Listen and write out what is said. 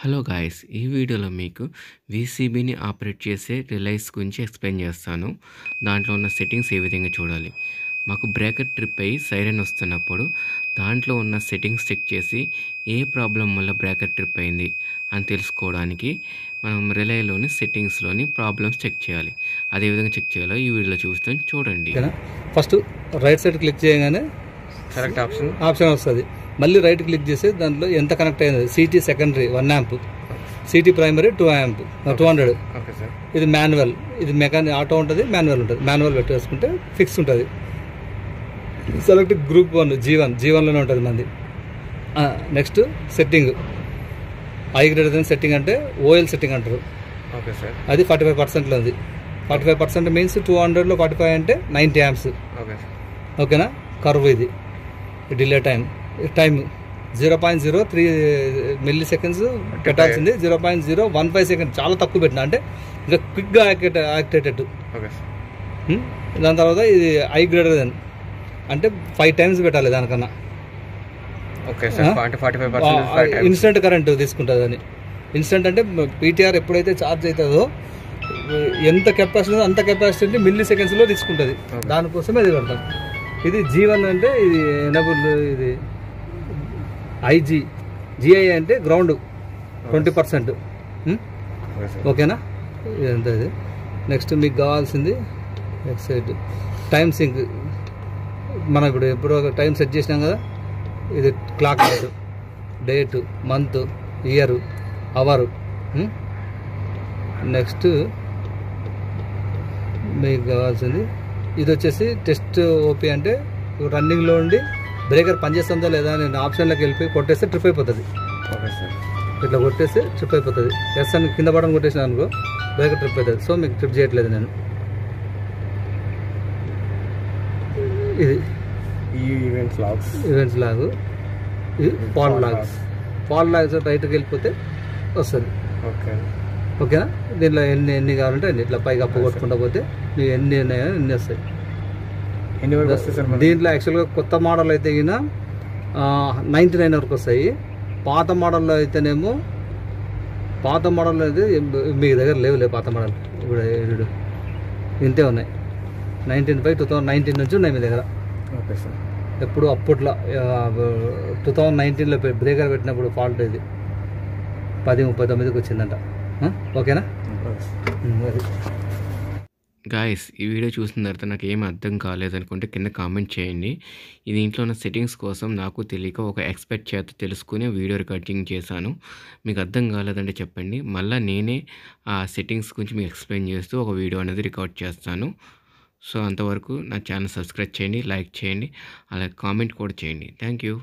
Hello guys! ఈ వీడియోలో మీకు వీసీబీని ఆపరేట్ చేసే రిలైస్ గురించి ఎక్స్‌ప్లెయిన్ చేస్తాను. దాంట్లో ఉన్న సెట్టింగ్స్ ఏ విధంగా చూడాలి. మాకు బ్రేకర్ ట్రిప్ అయ్యి సైరన్ వస్తున్నప్పుడు దాంట్లో ఉన్న సెట్టింగ్స్ చెక్ చేసి ఏ ప్రాబ్లం వల్ల బ్రేకర్ ట్రిప్ అయింది అని తెలుసుకోవడానికి మనం రిలైలోని సెట్టింగ్స్‌లోని ప్రాబ్లమ్స్ చెక్ చేయాలి. అదే విధంగా చెక్ చేయాలో ఈ వీడియోలో చూస్తాను చూడండి. ఫస్ట్ రైట్ సైడ్ క్లిక్ చేయగానే కరెక్ట్ ఆప్షన్ వస్తుంది. మళ్ళీ రైట్ క్లిక్ చేసి దాంట్లో ఎంత కనెక్ట్ అయింది. City secondary 1 amp, city primary 2 amp 200. ఇది మాన్యువల్, ఇది మెకానిక్ ఆటో ఉంటుంది, మాన్యువల్ ఉంటుంది. మాన్యువల్ పెట్టేసుకుంటే ఫిక్స్ ఉంటుంది. సెలెక్ట్ గ్రూప్ 1 G1లోనే ఉంటుంది మంది. నెక్స్ట్ సెట్టింగ్ I సెట్టింగ్ అంటే ఓఎల్ సెట్టింగ్ అంటారు. అది 45%లో ఉంది. 45% మీన్స్ 200లో 45 అంటే 90 amps. ఓకేనా. కర్వ్ ఇది డిలే టైం 0.03 milliseconds పెట్టాల్సింది 0.015 సెకండ్, చాలా తక్కువ పెట్టిన, అంటే ఇంకా క్విక్గా యాక్టివేటెడ్. దాని తర్వాత ఇది I అంటే 5 times పెట్టాలి దానికన్నా. ఇన్స్టెంట్ కరెంట్ తీసుకుంటుంది అని. ఇన్స్టెంట్ అంటే పీటీఆర్ ఎప్పుడైతే ఛార్జ్ అవుతుందో ఎంత కెపాసిటీ అంత కెపాసిటీ మిల్లీ సెకండ్స్లో తీసుకుంటుంది. దానికోసమే ఇది పెడతాం. ఇది G1 అంటే ఇది ఎనబుల్, ఇది GI అంటే గ్రౌండ్ 20%. ఓకేనా. ఇదంతా ఇది. నెక్స్ట్ మీకు కావాల్సింది సైడ్ టైం సింక్. మనం ఇప్పుడు ఒక టైం సెట్ చేసినాం కదా, ఇది clock date, date, month, year, hour. Next మీకు కావాల్సింది ఇది వచ్చేసి టెస్ట్ ఓపీ, అంటే రన్నింగ్లో ఉండి బ్రేకర్ పనిచేస్తుందా లేదా నేను ఆప్షన్లోకి వెళ్ళిపోయి కొట్టేస్తే ట్రిప్ అయిపోతుంది. ఇట్లా కొట్టేస్తే ట్రిప్ అయిపోతుంది. ఎస్ అని కింద బటన్ కొట్టేసిన అనుకో బ్రేకర్ ట్రిప్ అవుతుంది. సో మీకు ట్రిప్ చేయట్లేదు నేను. ఇది ఈవెంట్స్ లాగు, ఇది ఫాల్ట్ లాగ్స్ రైట్కి వెళ్ళిపోతే వస్తుంది. ఓకేనా. దీంట్లో ఎన్ని కావాలంటే అన్ని ఇట్లా పైకి అప్పు కొట్టుకుంటా పోతే ನೀವು ఎన్ని ఉన్నాయో ఎన్ని వస్తాయి. దీంట్లో యాక్చువల్గా కొత్త మోడల్ అయితే ఈయన 99 వరకు వస్తాయి. పాత మోడల్లో అయితేనేమో మీ దగ్గర లేవులే పాత మోడల్. ఇప్పుడు ఇంతే ఉన్నాయి. 2019 నుంచి ఉన్నాయి మీ దగ్గర. ఎప్పుడు అప్పట్లో 2019లో బ్రేకర్ పెట్టినప్పుడు ఫాల్ట్ ఇది 10:39కి వచ్చిందంట. ఓకేనా. గాయస్, ఈ వీడియో చూసిన తర్వాత నాకు ఏం అర్థం కాలేదనుకుంటే కింద కామెంట్ చేయండి. ఇది ఇంట్లో ఉన్న సెట్టింగ్స్ కోసం నాకు తెలియక ఒక ఎక్స్పర్ట్ చేత తెలుసుకుని వీడియో రికార్డింగ్ చేశాను. మీకు అర్థం కాలేదంటే చెప్పండి, మళ్ళీ నేనే ఆ సెట్టింగ్స్ గురించి మీకు ఎక్స్ప్లెయిన్ చేస్తూ ఒక వీడియో అనేది రికార్డ్ చేస్తాను. సో అంతవరకు నా ఛానల్ సబ్స్క్రైబ్ చేయండి, లైక్ చేయండి, అలాగే కామెంట్ కూడా చేయండి. Thank you.